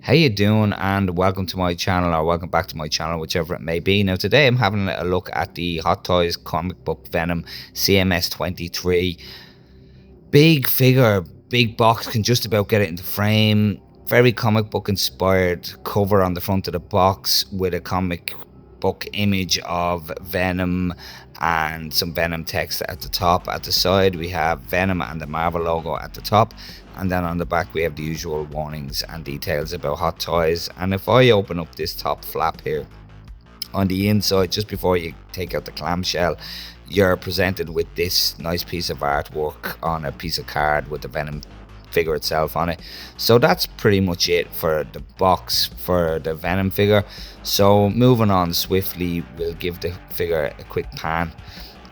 How you doing, and welcome to my channel, or welcome back to my channel, whichever it may be. Now today I'm having a look at the Hot Toys comic book Venom CMS 23. Big figure, big box, can just about get it into frame. Very comic book inspired cover on the front of the box with a comic book image of Venom and some Venom text at the top. At the side we have Venom and the Marvel logo at the top, and then on the back we have the usual warnings and details about Hot Toys. And if I open up this top flap here, on the inside, just before you take out the clamshell, you're presented with this nice piece of artwork on a piece of card with the Venom figure itself on it. So that's pretty much it for the box for the Venom figure. So moving on swiftly, we'll give the figure a quick pan,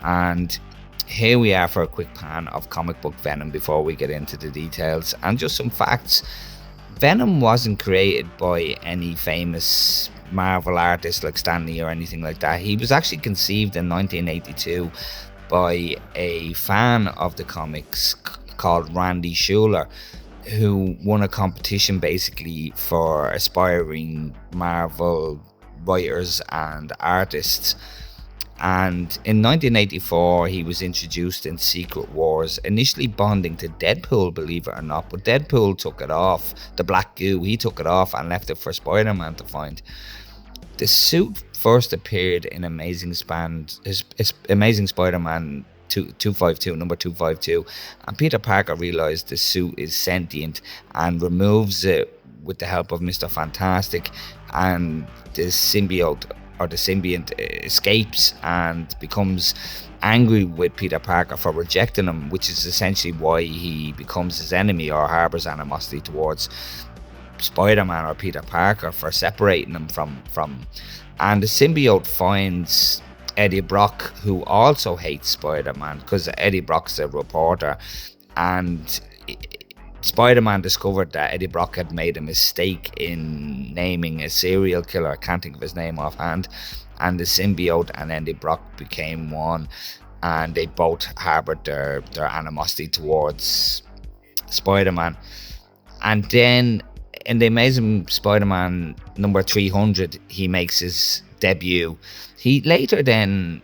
and here we are for a quick pan of comic book Venom before we get into the details. And just some facts: Venom wasn't created by any famous Marvel artist like Stan Lee or anything like that. He was actually conceived in 1982 by a fan of the comics called Randy Schueller, who won a competition basically for aspiring Marvel writers and artists. And in 1984 he was introduced in Secret Wars, initially bonding to Deadpool, believe it or not, but Deadpool took it off, the black goo, he took it off and left it for Spider-Man to find. The suit first appeared in Amazing Spider-Man 252, number 252, and Peter Parker realized the suit is sentient and removes it with the help of Mr. Fantastic, and the symbiote or the symbiont escapes and becomes angry with Peter Parker for rejecting him, which is essentially why he becomes his enemy or harbors animosity towards Spider-Man or Peter Parker for separating him from. And the symbiote finds Eddie Brock, who also hates Spider-Man because Eddie Brock's a reporter, and Spider-Man discovered that Eddie Brock had made a mistake in naming a serial killer. I can't think of his name offhand. And the symbiote and Eddie Brock became one, and they both harbored their animosity towards Spider-Man. And then in the Amazing Spider-Man number 300, he makes his debut. He later then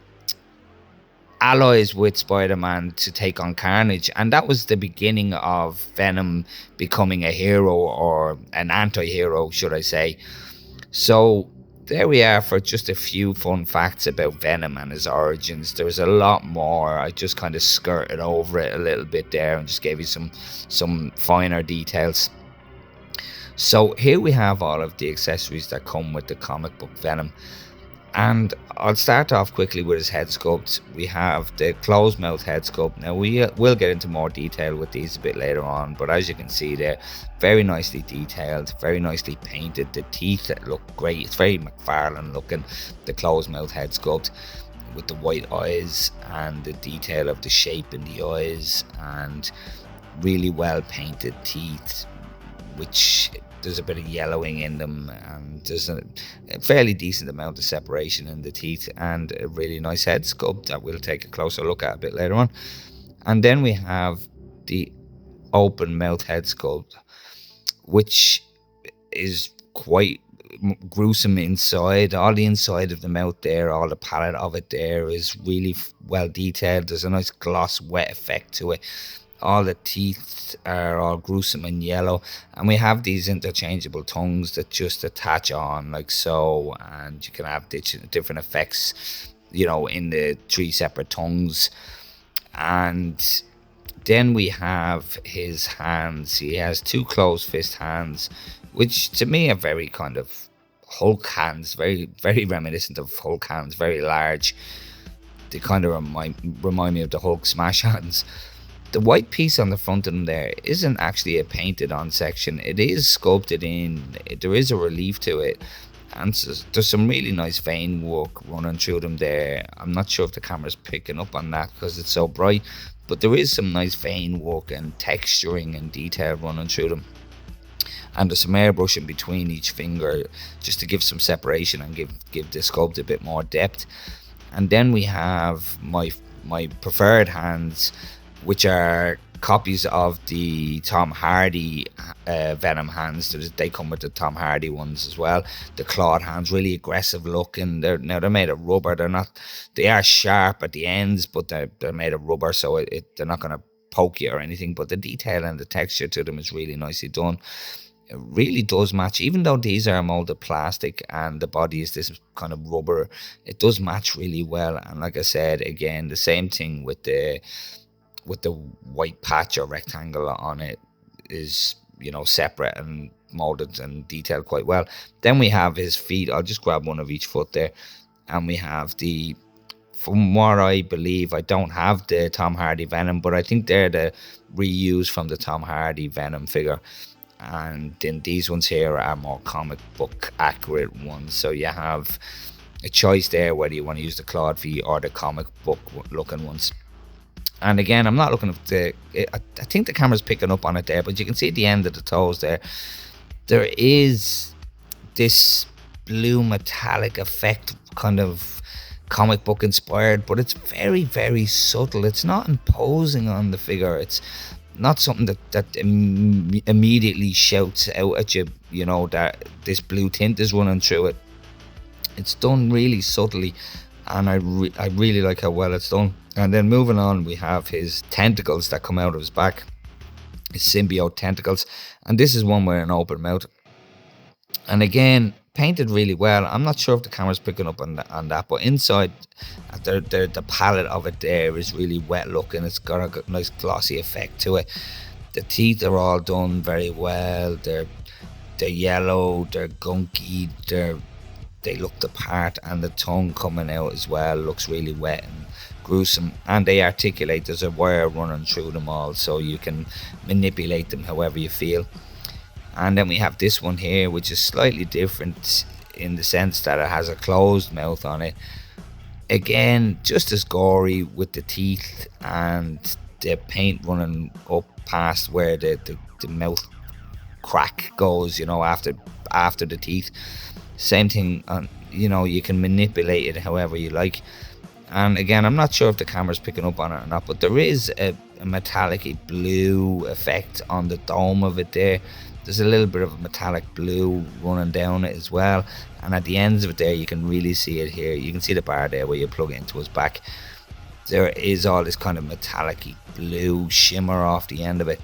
allies with Spider-Man to take on Carnage, and that was the beginning of Venom becoming a hero, or an anti-hero should I say. So there we are for just a few fun facts about Venom and his origins. There's a lot more, I just kind of skirted over it a little bit there and just gave you some finer details. So here we have all of the accessories that come with the comic book Venom. And I'll start off quickly with his head sculpt. We have the closed mouth head sculpt. Now we'll get into more detail with these a bit later on, but as you can see there, very nicely detailed, very nicely painted. The teeth look great. It's very McFarlane looking, the closed mouth head sculpt, with the white eyes and the detail of the shape in the eyes, and really well painted teeth, which there's a bit of yellowing in them, and there's a fairly decent amount of separation in the teeth, and a really nice head sculpt that we'll take a closer look at a bit later on. And then we have the open mouth head sculpt, which is quite gruesome inside. All the inside of the mouth there, all the palette of it there is really well detailed. There's a nice gloss wet effect to it. All the teeth are all gruesome and yellow, and we have these interchangeable tongues that just attach on like so, and you can have different effects, you know, in the three separate tongues. And then we have his hands. He has two closed fist hands, which to me are very kind of Hulk hands, very reminiscent of Hulk hands, very large. They kind of remind me of the Hulk smash hands. The white piece on the front of them there isn't actually a painted on section. It is sculpted in. There is a relief to it, and so there's some really nice vein work running through them there. I'm not sure if the camera's picking up on that because it's so bright, but there is some nice vein work and texturing and detail running through them. And there's some airbrushing between each finger just to give some separation and give the sculpt a bit more depth. And then we have my preferred hands, which are copies of the Tom Hardy Venom hands. They come with the Tom Hardy ones as well. The clawed hands, really aggressive looking. They're made of rubber. They are sharp at the ends, but they're made of rubber, so they're not going to poke you or anything. But the detail and the texture to them is really nicely done. It really does match, even though these are molded plastic and the body is this kind of rubber. It does match really well. And like I said, again, the same thing with the white patch or rectangle on it is, separate and molded and detailed quite well. Then we have his feet. I'll just grab one of each foot there, and we have from what I believe, I don't have the Tom Hardy Venom, but I think they're the reuse from the Tom Hardy Venom figure. And then these ones here are more comic book accurate ones, so you have a choice there whether you want to use the clawed feet or the comic book looking ones. And again, I'm not looking at I think the camera's picking up on it there, but you can see at the end of the toes there is this blue metallic effect, kind of comic book inspired, but it's very, very subtle. It's not imposing on the figure. It's not something that immediately shouts out at you, that this blue tint is running through it. It's done really subtly, and I really like how well it's done. And then moving on, we have his tentacles that come out of his back, his symbiote tentacles, and this is one with an open mouth. And again, painted really well. I'm not sure if the camera's picking up on that, but inside, the palette of it there is really wet looking. It's got a nice glossy effect to it. The teeth are all done very well. They're yellow, they're gunky, they look the part, and the tongue coming out as well looks really wet and gruesome. And they articulate. There's a wire running through them all, so you can manipulate them however you feel. And then we have this one here, which is slightly different in the sense that it has a closed mouth on it. Again, just as gory with the teeth and the paint running up past where the mouth crack goes, after the teeth. Same thing, you can manipulate it however you like. And again, I'm not sure if the camera's picking up on it or not, but there is a metallic blue effect on the dome of it there. There's a little bit of a metallic blue running down it as well, and at the ends of it there you can really see it here. You can see the bar there where you plug it into his back. There is all this kind of metallic blue shimmer off the end of it.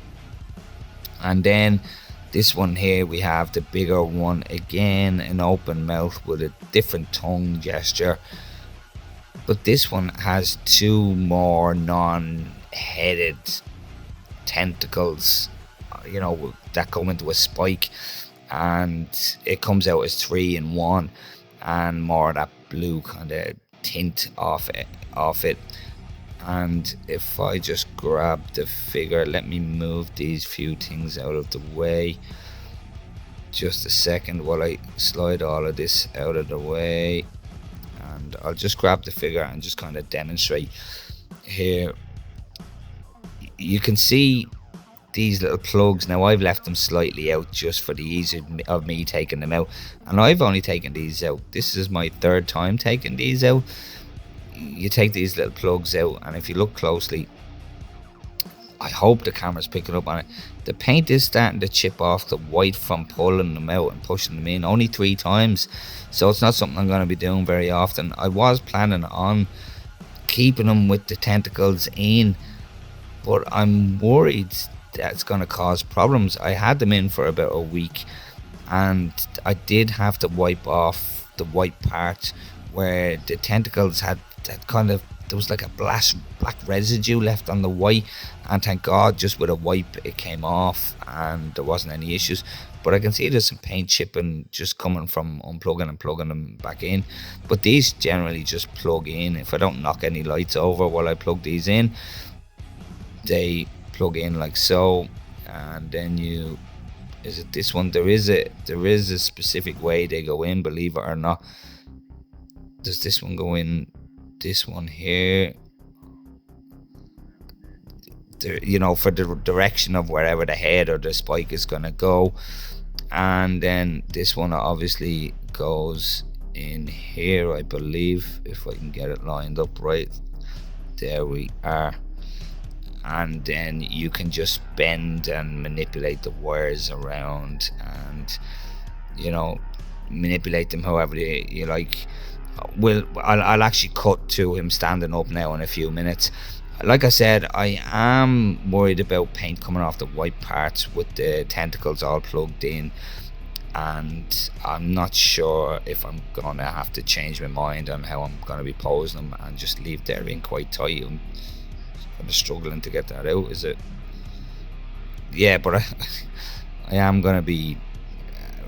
And then this one here, we have the bigger one, again an open mouth with a different tongue gesture, but this one has two more non-headed tentacles, that go into a spike, and it comes out as 3 in 1, and more of that blue kind of tint off it. And if I just grab the figure, let me move these few things out of the way just a second while I slide all of this out of the way, and I'll just grab the figure and just kind of demonstrate here. You can see these little plugs. Now I've left them slightly out just for the ease of me taking them out, and I've only taken these out. This is my third time taking these out. You take these little plugs out, and if you look closely, I hope the camera's picking up on it, the paint is starting to chip off the white from pulling them out and pushing them in. Only 3 times, so it's not something I'm going to be doing very often. I was planning on keeping them with the tentacles in, but I'm worried that's going to cause problems. I had them in for about a week, and I did have to wipe off the white part where the tentacles had kind of, there was like a black residue left on the white, and thank God just with a wipe it came off and there wasn't any issues. But I can see there's some paint chipping just coming from unplugging and plugging them back in, but these generally just plug in. If I don't knock any lights over while I plug these in, they plug in like so. And then is it this one? There is a specific way they go in, believe it or not. Does this one go in? This one here, for the direction of wherever the head or the spike is gonna go. And then this one obviously goes in here, I believe, if I can get it lined up right. There we are. and then you can just bend and manipulate the wires around, and manipulate them however you like. I'll actually cut to him standing up now in a few minutes. Like I said, I am worried about paint coming off the white parts with the tentacles all plugged in, and I'm not sure if I'm gonna have to change my mind on how I'm gonna be posing them and just leave there in quite tight. I'm kind of struggling to get that out. Is it? Yeah, but I am gonna be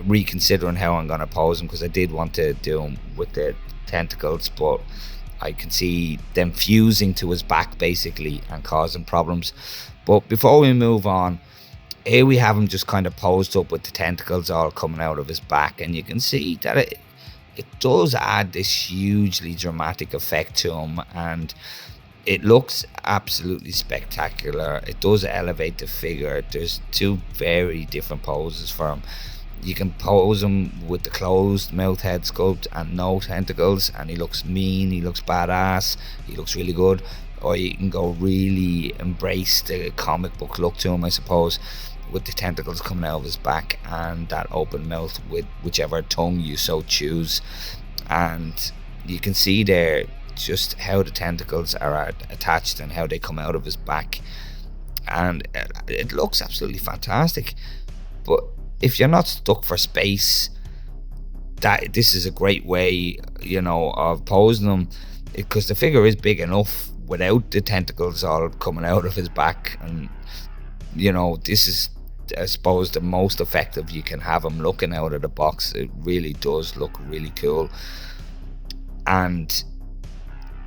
reconsidering how I'm gonna pose them, because I did want to do them with the tentacles, but I can see them fusing to his back basically and causing problems. But before we move on, here we have him just kind of posed up with the tentacles all coming out of his back, and you can see that it does add this hugely dramatic effect to him, and it looks absolutely spectacular. It does elevate the figure. There's two very different poses for him. You can pose him with the closed mouth head sculpt and no tentacles, and he looks mean, he looks badass, he looks really good. Or you can go really embrace the comic book look to him, I suppose, with the tentacles coming out of his back and that open mouth with whichever tongue you so choose. And you can see there just how the tentacles are attached and how they come out of his back, and it looks absolutely fantastic. But if you're not stuck for space, this is a great way, of posing them, because the figure is big enough without the tentacles all coming out of his back. And this is, I suppose, the most effective you can have him looking out of the box. It really does look really cool, and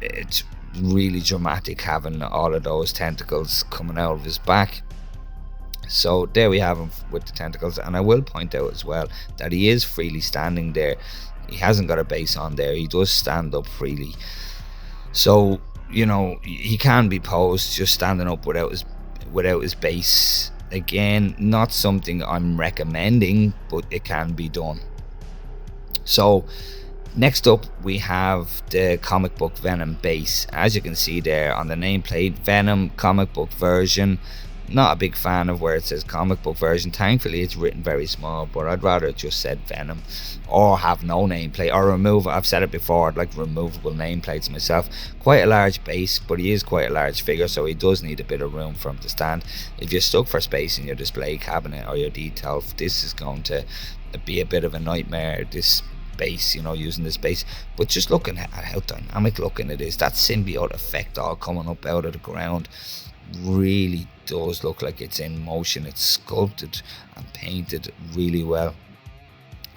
it's really dramatic having all of those tentacles coming out of his back. So there we have him with the tentacles, and I will point out as well that he is freely standing there. He hasn't got a base on there. He does stand up freely, so he can be posed just standing up without his base. Again, not something I'm recommending, but it can be done. So next up we have the comic book Venom base. As you can see there on the nameplate, Venom comic book version. Not a big fan of where it says comic book version. Thankfully it's written very small, but I'd rather it just said Venom, or have no nameplate, or remove. I've said it before, I'd like removable nameplates myself. Quite a large base, but he is quite a large figure, so he does need a bit of room for him to stand. If you're stuck for space in your display cabinet or your detail, this is going to be a bit of a nightmare, this base, using this base. But just looking at how dynamic looking it is, that symbiote effect all coming up out of the ground really does look like it's in motion. It's sculpted and painted really well.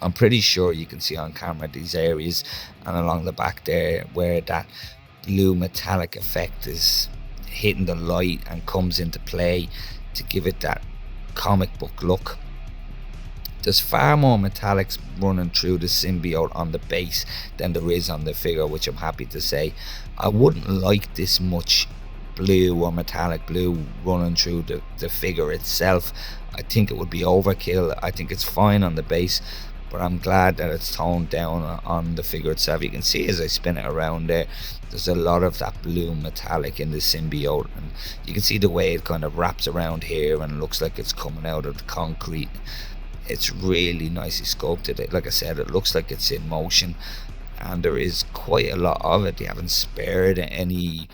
I'm pretty sure you can see on camera these areas and along the back there where that blue metallic effect is hitting the light and comes into play to give it that comic book look. There's far more metallics running through the symbiote on the base than there is on the figure, which I'm happy to say. I wouldn't like this much blue or metallic blue running through the figure itself. I think it would be overkill. I think it's fine on the base, but I'm glad that it's toned down on the figure itself. You can see as I spin it around there's a lot of that blue metallic in the symbiote, and you can see the way it kind of wraps around here and looks like it's coming out of the concrete. It's really nicely sculpted. Like I said, it looks like it's in motion, and there is quite a lot of it. They haven't spared any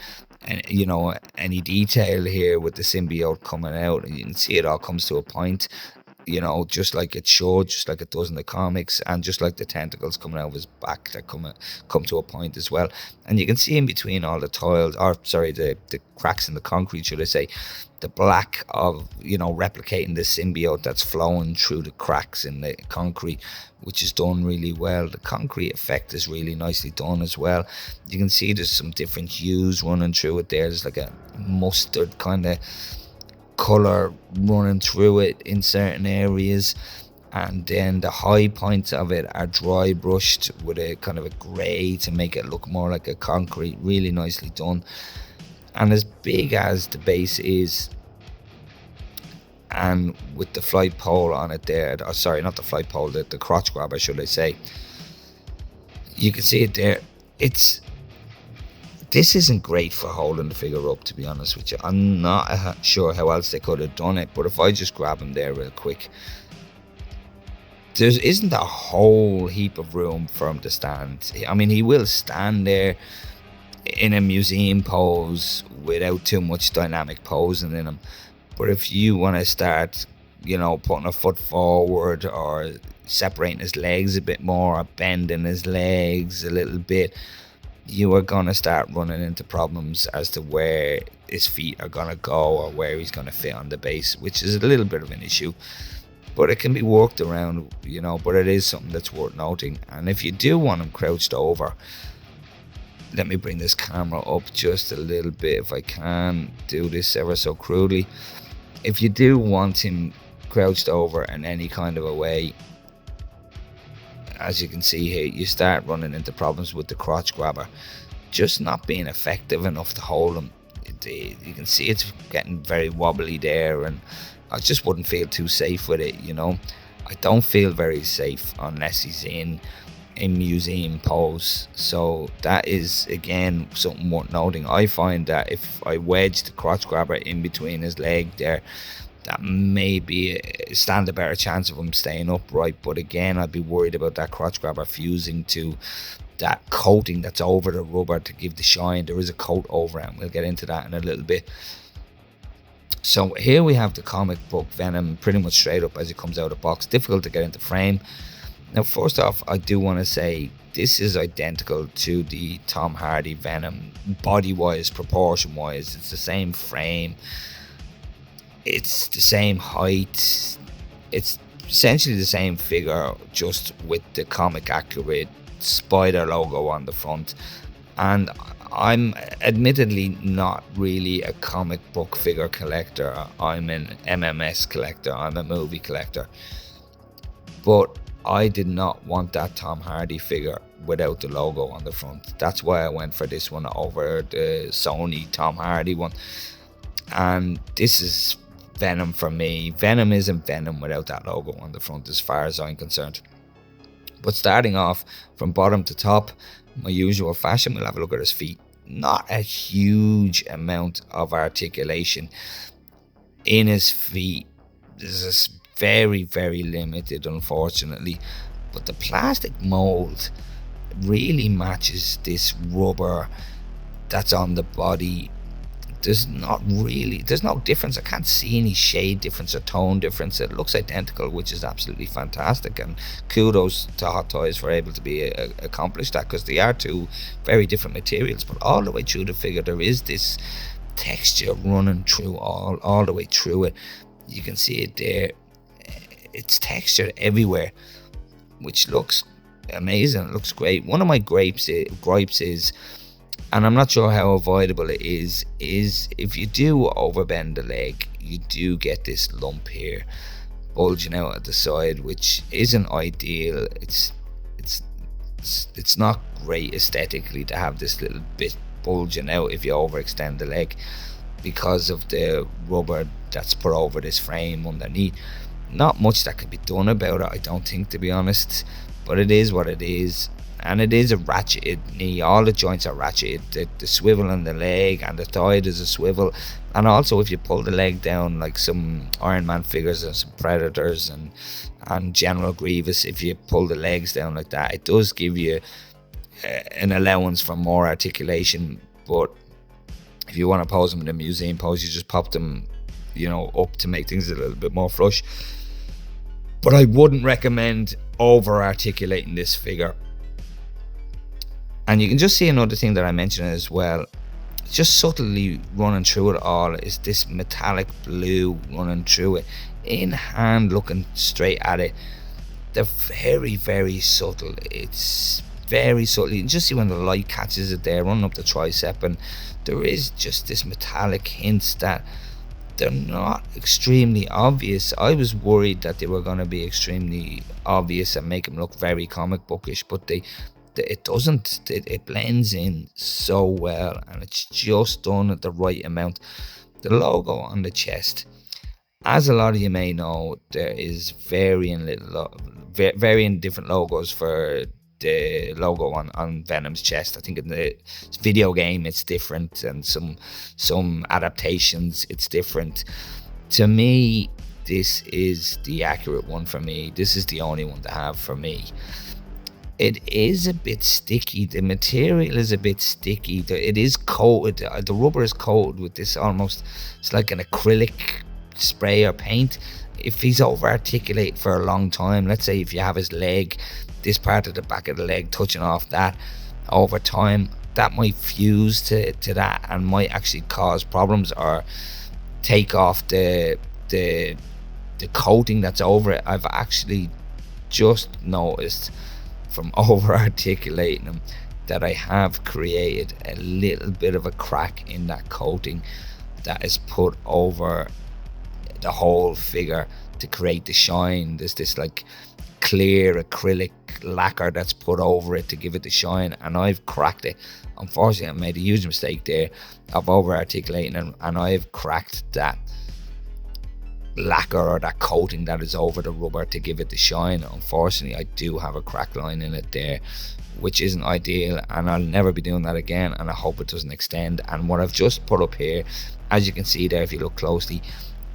detail here with the symbiote coming out, and you can see it all comes to a point, just like it should, just like it does in the comics, and just like the tentacles coming out of his back that come to a point as well. And you can see in between all the tiles, or sorry, the cracks in the concrete, should I say, the black of replicating the symbiote that's flowing through the cracks in the concrete, which is done really well. The concrete effect is really nicely done as well. You can see there's some different hues running through it there. There's like a mustard kind of color running through it in certain areas, and then the high points of it are dry brushed with a kind of a grey to make it look more like a concrete. Really nicely done. And as big as the base is, and with the flight pole on it there, or sorry, not the flight pole, the crotch grabber, should I say, you can see it there. It's This isn't great for holding the figure up, to be honest with you. I'm not sure how else they could have done it, but if I just grab him there real quick, there isn't a whole heap of room for him to stand. I mean, he will stand there in a museum pose without too much dynamic posing in him. But if you want to start, putting a foot forward or separating his legs a bit more or bending his legs a little bit, you are going to start running into problems as to where his feet are going to go or where he's going to fit on the base, which is a little bit of an issue. But it can be worked around, but it is something that's worth noting. And if you do want him crouched over, let me bring this camera up just a little bit if I can do this ever so crudely. If you do want him crouched over in any kind of a way, as you can see here, you start running into problems with the crotch grabber just not being effective enough to hold him. You can see it's getting very wobbly there, and I just wouldn't feel too safe with it. I don't feel very safe unless he's in a museum pose. So that is again something worth noting. I find that if I wedge the crotch grabber in between his leg there, that may stand a better chance of him staying upright. But again, I'd be worried about that crotch grabber fusing to that coating that's over the rubber to give the shine. There is a coat over it, and we'll get into that in a little bit. So here we have the comic book Venom pretty much straight up as it comes out of the box. Difficult to get into frame. Now, first off, I do want to say this is identical to the Tom Hardy Venom, body-wise, proportion-wise. It's the same frame. It's the same height. It's essentially the same figure, just with the comic accurate spider logo on the front. And I'm admittedly not really a comic book figure collector. I'm an MMS collector. I'm a movie collector. But I did not want that Tom Hardy figure without the logo on the front. That's why I went for this one over the Sony Tom Hardy one. And this is Venom for me. Venom isn't Venom without that logo on the front as far as I'm concerned. But starting off from bottom to top, my usual fashion, we'll have a look at his feet. Not a huge amount of articulation in his feet. There's this very, very limited, unfortunately. But the plastic mold really matches this rubber that's on the body. There's no difference. I can't see any shade difference or tone difference. It looks identical, which is absolutely fantastic, and kudos to Hot Toys for able to be accomplish that, because they are two very different materials, but all the way through the figure there is this texture running through all the way through it. You can see it there. It's textured everywhere, which looks amazing. It looks great. One of my gripes is, and I'm not sure how avoidable it is if you do overbend the leg, you do get this lump here bulging out at the side, which isn't ideal. It's not great aesthetically to have this little bit bulging out if you overextend the leg, because of the rubber that's put over this frame underneath. Not much that can be done about it, I don't think, to be honest, but it is what it is. And it is a ratcheted knee. All the joints are ratcheted. The swivel on the leg and the thigh, there's a swivel. And also, if you pull the leg down, like some Iron Man figures and some Predators and General Grievous, if you pull the legs down like that, it does give you an allowance for more articulation. But if you want to pose them in a museum pose, you just pop them, up to make things a little bit more flush. But I wouldn't recommend over-articulating this figure. And you can just see another thing that I mentioned as well, just subtly running through it all, is this metallic blue running through it, in hand, looking straight at it. They're very, very subtle. It's very subtle. You can just see when the light catches it there, running up the tricep, and there is just this metallic hints that they're not extremely obvious. I was worried that they were going to be extremely obvious and make them look very comic bookish, but it doesn't. It blends in so well, and it's just done at the right amount. The logo on the chest, as a lot of you may know, there is varying different logos for the logo on Venom's chest. I think in the video game it's different, and some adaptations it's different. To me, this is the accurate one for me. This is the only one to have for me. It is a bit sticky. The material is a bit sticky. It is coated. The rubber is coated with this almost, it's like an acrylic spray or paint. If he's over articulate for a long time, let's say if you have his leg, this part of the back of the leg touching off that, over time that might fuse to that and might actually cause problems or take off the coating that's over it. I've actually just noticed from over articulating them that I have created a little bit of a crack in that coating that is put over the whole figure to create the shine. There's this like clear acrylic lacquer that's put over it to give it the shine, and I've cracked it. Unfortunately, I made a huge mistake there of over articulating, and I've cracked that lacquer or that coating that is over the rubber to give it the shine. Unfortunately, I do have a crack line in it there, which isn't ideal, and I'll never be doing that again, and I hope it doesn't extend. And what I've just put up here, as you can see there if you look closely,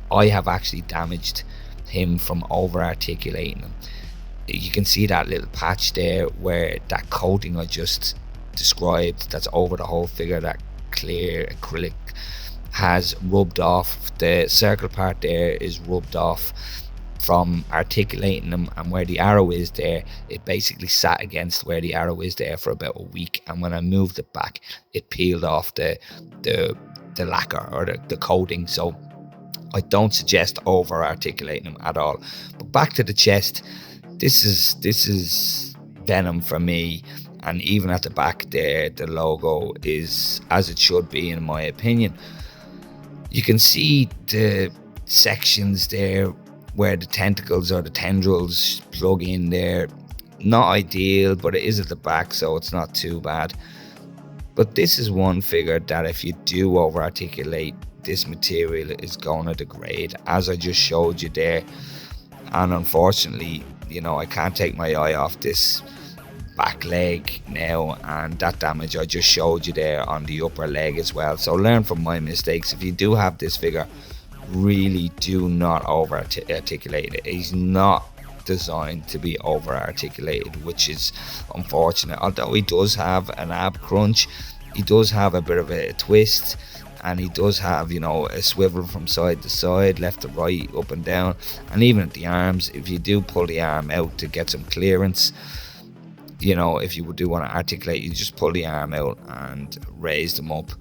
I have actually damaged him from over articulating him. You can see that little patch there where that coating I just described that's over the whole figure, that clear acrylic, has rubbed off. The circle part there is rubbed off from articulating them, and where the arrow is there, it basically sat against where the arrow is there for about a week, and when I moved it back, it peeled off the lacquer or the coating. So I don't suggest over articulating them at all. But back to the chest, this is Venom for me, and even at the back there the logo is as it should be in my opinion. You can see the sections there where the tentacles or the tendrils plug in there. Not ideal, but it is at the back, so it's not too bad. But this is one figure that if you do over articulate, this material is going to degrade, as I just showed you there. And unfortunately, you know, I can't take my eye off this back leg now, and that damage I just showed you there on the upper leg as well. So learn from my mistakes. If you do have this figure, really do not over articulate it. He's not designed to be over articulated, which is unfortunate. Although he does have an ab crunch, he does have a bit of a twist, and he does have, you know, a swivel from side to side, left to right, up and down. And even at the arms, if you do pull the arm out to get some clearance, you know, if you do want to articulate, you just pull the arm out and raise them up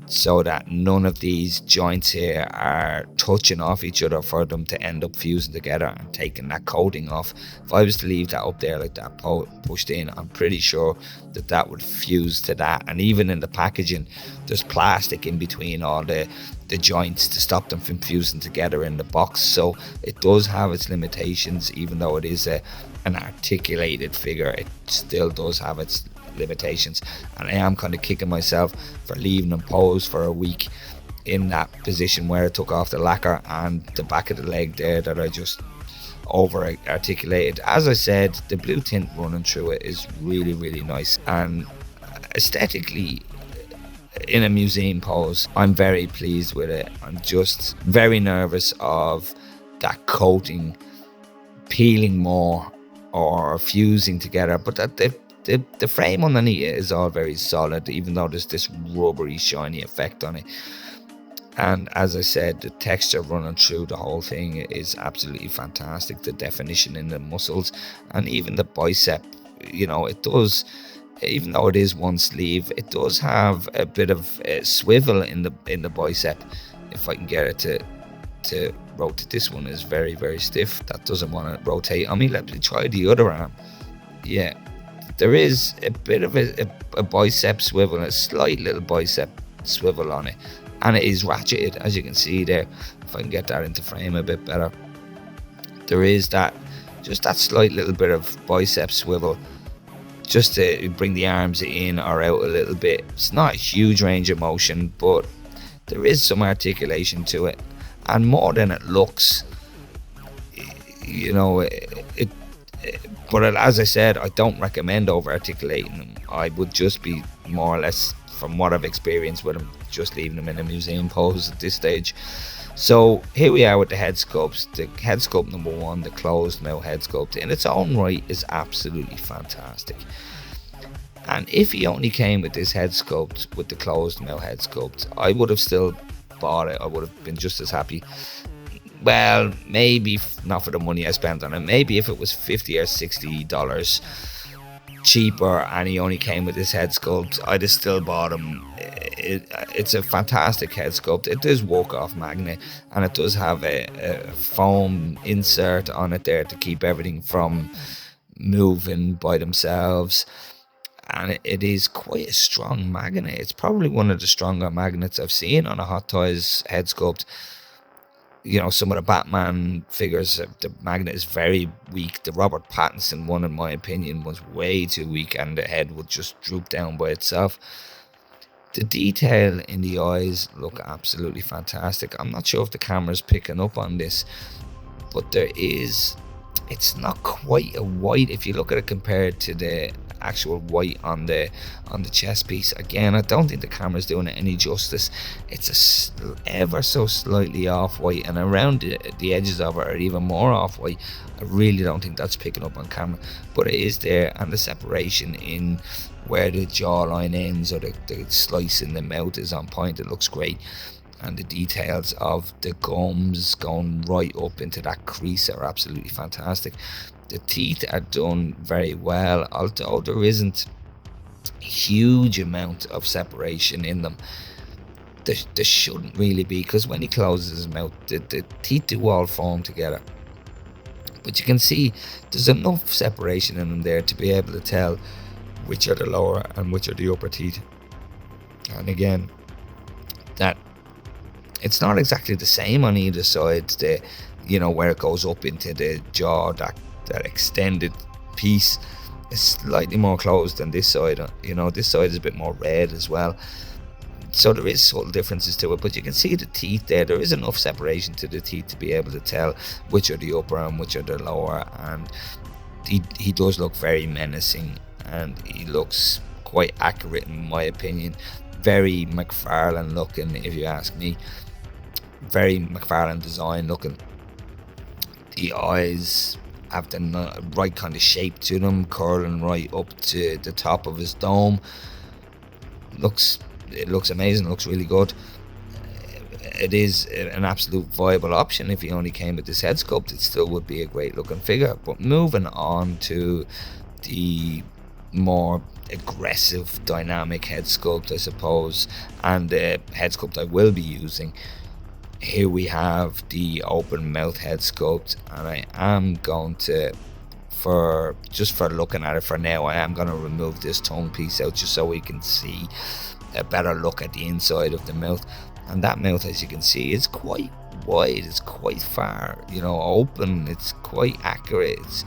so that none of these joints here are touching off each other for them to end up fusing together and taking that coating off. If I was to leave that up there like that, pushed in, I'm pretty sure that that would fuse to that. And even in the packaging, there's plastic in between all the joints to stop them from fusing together in the box. So it does have its limitations. Even though it is an articulated figure, it still does have its limitations, and I am kind of kicking myself for leaving them posed for a week in that position where I took off the lacquer and the back of the leg there that I just over articulated. As I said, the blue tint running through it is really, really nice, and aesthetically in a museum pose, I'm very pleased with it. I'm just very nervous of that coating peeling more or fusing together, but that the frame underneath it is all very solid, even though there's this rubbery shiny effect on it. And as I said, the texture running through the whole thing is absolutely fantastic. The definition in the muscles and even the bicep, you know, it does, even though it is one sleeve, it does have a bit of swivel in the bicep. If I can get it to rotate. This one is very, very stiff. That doesn't want to rotate on me. Let me try the other arm. Yeah, there is a bit of a bicep swivel, a slight little bicep swivel on it, and it is ratcheted, as you can see there. If I can get that into frame a bit better, there is that, just that slight little bit of bicep swivel, just to bring the arms in or out a little bit. It's not a huge range of motion, but there is some articulation to it, and more than it looks. You know, But as I said, I don't recommend over articulating them. I would just be more or less, from what I've experienced with them, just leaving them in a museum pose at this stage. So here we are with the head sculpts. The head sculpt number 1, the closed mouth head sculpt, in its own right is absolutely fantastic. And if he only came with this head sculpt, with the closed mouth head sculpt, I would have still bought it. I would have been just as happy. Well, maybe not for the money I spent on it. Maybe if it was $50 or $60 cheaper and he only came with this head sculpt, I'd have still bought him. It's a fantastic head sculpt. It does work off magnet, and it does have a foam insert on it there to keep everything from moving by themselves. And it is quite a strong magnet. It's probably one of the stronger magnets I've seen on a Hot Toys head sculpt. You know, some of the Batman figures, the magnet is very weak. The Robert Pattinson one, in my opinion, was way too weak, and the head would just droop down by itself. The detail in the eyes look absolutely fantastic. I'm not sure if the camera's picking up on this, but it's not quite a white if you look at it compared to the actual white on the chest piece. Again, I don't think the camera's doing it any justice. It's ever so slightly off white, and around the edges of it are even more off white. I really don't think that's picking up on camera, but it is there. And the separation in where the jawline ends, or the slice in the mouth, is on point. It looks great. And the details of the gums going right up into that crease are absolutely fantastic. The teeth are done very well, although there isn't a huge amount of separation in them. There shouldn't really be, because when he closes his mouth, the teeth do all form together. But you can see there's enough separation in them there to be able to tell which are the lower and which are the upper teeth. And again, that it's not exactly the same on either side. Where it goes up into the jaw, that extended piece is slightly more closed than this side. This side is a bit more red as well. So there is subtle differences to it, but you can see the teeth there. There is enough separation to the teeth to be able to tell which are the upper and which are the lower. And he does look very menacing, and he looks quite accurate in my opinion. Very McFarlane looking, if you ask me. Very McFarlane design looking. The eyes have the right kind of shape to them, curling right up to the top of his dome. It looks amazing. Looks really good. It is an absolute viable option. If he only came with this head sculpt, it still would be a great looking figure. But moving on to the more aggressive dynamic head sculpt, I suppose, and the head sculpt I will be using, here we have the open mouth head sculpt, and I am going to, for looking at it for now, I am going to remove this tongue piece out just so we can see a better look at the inside of the mouth. And that mouth, as you can see, is quite wide, it's quite far, open, it's quite accurate, it's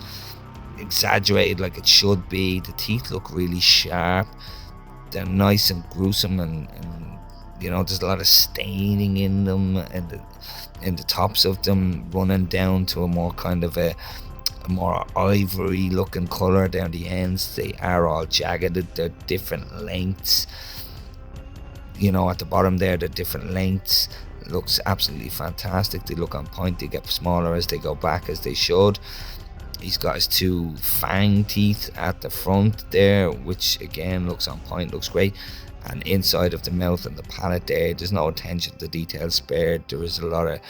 exaggerated like it should be. The teeth look really sharp, they're nice and gruesome, and there's a lot of staining in them, and in the tops of them, running down to a more kind of a more ivory looking color down the ends. They are all jagged, they're different lengths. At the bottom there, they're different lengths. It looks absolutely fantastic. They look on point. They get smaller as they go back, as they should. He's got his 2 fang teeth at the front there, which again looks on point, looks great. And inside of the mouth and the palate there's no attention to detail spared. There is a lot of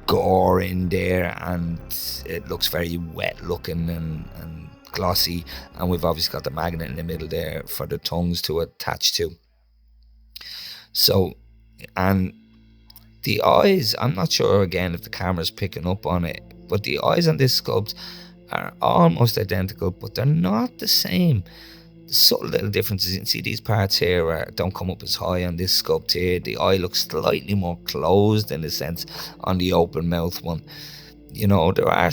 gore in there, and it looks very wet looking and glossy. And we've obviously got the magnet in the middle there for the tongues to attach to. So, and the eyes, I'm not sure again if the camera's picking up on it, but the eyes on this sculpt are almost identical, but they're not the same. The subtle little differences. You can see these parts here don't come up as high on this sculpt here. The eye looks slightly more closed in a sense on the open mouth one. There are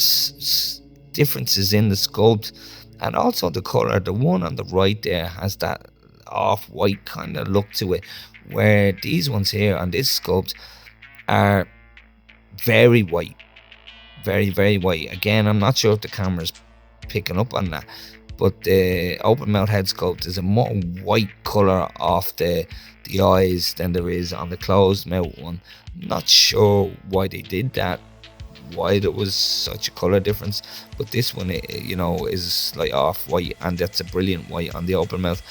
differences in the sculpt, and also the color. The one on the right there has that off-white kind of look to it, where these ones here on this sculpt are very white, very, very white. Again, I'm not sure if the camera's picking up on that, but the open mouth head sculpt is a more white colour off the eyes than there is on the closed mouth one. Not sure why they did that, why there was such a colour difference, but this one, you know, is like off white, and that's a brilliant white on the open mouth.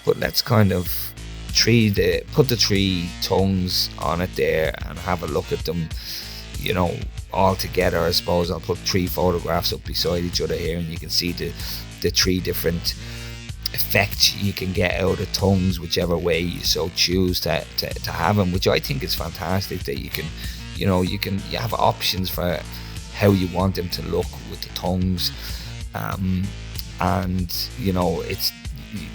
But let's kind of put the three tongues on it there and have a look at them, you know, all together. I suppose I'll put three photographs up beside each other here, and you can see the three different effects you can get out of tongues, whichever way you so choose to have them, which I think is fantastic, that you can, you know, you have options for how you want them to look with the tongues, and you know, it's,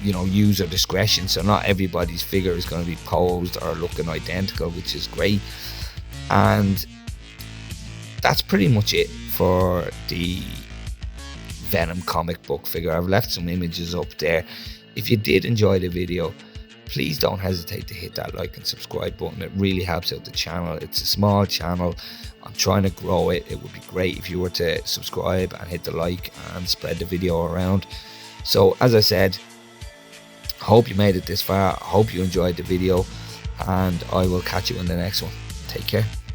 you know, user discretion, so not everybody's figure is going to be posed or looking identical, which is great. And that's pretty much it for the Venom comic book figure. I've left some images up there. If you did enjoy the video, please don't hesitate to hit that like and subscribe button. It really helps out the channel. It's a small channel, I'm trying to grow it. It would be great if you were to subscribe and hit the like and spread the video around. So as I said, hope you made it this far. I hope you enjoyed the video, and I will catch you in the next one. Take care.